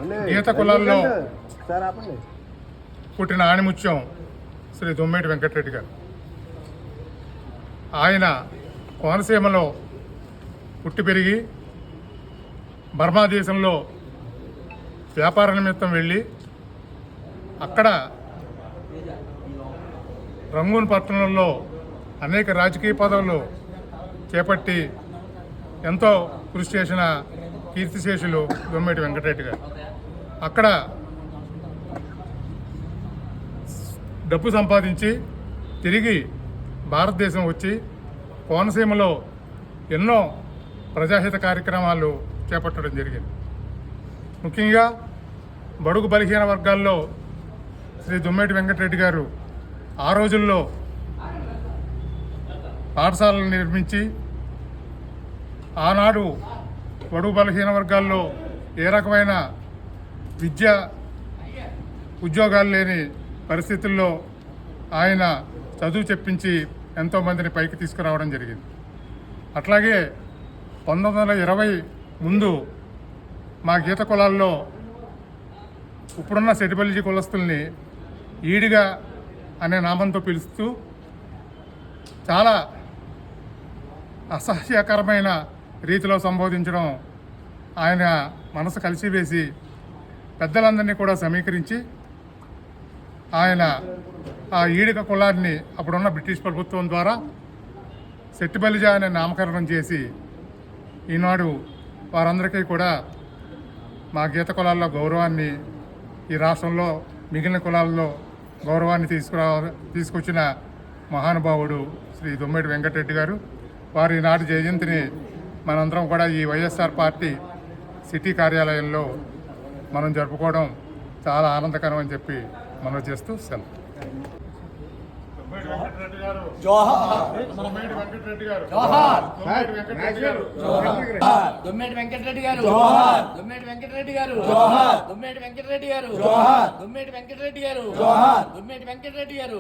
గీత కులాల్లో పుట్టిన ఆణిముత్యం శ్రీ దొమ్మేటి వెంకటరెడ్డి గారు. ఆయన కోనసీమలో పుట్టి పెరిగి బర్మా దేశంలో వ్యాపార నిమిత్తం వెళ్ళి అక్కడ రంగూన్ పట్టణంలో అనేక రాజకీయ పదవులు చేపట్టి ఎంతో కృషి చేసిన కీర్తిశేషులు దొమ్మేటి వెంకటరెడ్డి గారు. అక్కడ డబ్బు సంపాదించి తిరిగి భారతదేశం వచ్చి కోనసీమలో ఎన్నో ప్రజాహిత కార్యక్రమాలు చేపట్టడం జరిగింది. ముఖ్యంగా బడుగు బలహీన వర్గాల్లో శ్రీ దొమ్మేటి వెంకటరెడ్డి గారు ఆ రోజుల్లో పాఠశాలలు నిర్మించి ఆనాడు బడుగు బలహీన వర్గాల్లో ఏ రకమైన విద్య ఉద్యోగాలు లేని పరిస్థితుల్లో ఆయన చదువు చెప్పించి ఎంతోమందిని పైకి తీసుకురావడం జరిగింది. అట్లాగే 1920 ముందు మా గీత కులాల్లో ఇప్పుడున్న సెటిబల్జీ కులస్తుల్ని ఈడిగా అనే నామంతో పిలుస్తూ చాలా అసహ్యకరమైన రీతిలో సంబోధించడం ఆయన మనసు కలిసివేసి పెద్దలందరినీ కూడా సమీకరించి ఆయన ఆ ఈడిక కులాన్ని అప్పుడున్న బ్రిటిష్ ప్రభుత్వం ద్వారా సెట్టిబలిజా అనే నామకరణం చేసి ఈనాడు వారందరికీ కూడా మా గీత కులాల్లో గౌరవాన్ని, ఈ రాష్ట్రంలో మిగిలిన కులాల్లో గౌరవాన్ని తీసుకొచ్చిన మహానుభావుడు శ్రీ దొమ్మేటి వెంకటరెడ్డి గారు. వారి నాటి జయంతిని మనందరం కూడా ఈ వైఎస్ఆర్ పార్టీ సిటీ కార్యాలయంలో మనం జరుపుకోవడం చాలా ఆనందకరం అని చెప్పి మనం చేస్తూ సెలవు. దొమ్మేటి వెంకటరెడ్డి గారు దొమ్మేటి వెంకటరెడ్డి గారు దొమ్మేటి వెంకటరెడ్డి గారు దొమ్మేటి వెంకటరెడ్డి గారు దొమ్మేటి వెంకటరెడ్డి గారు దొమ్మేటి వెంకటరెడ్డి గారు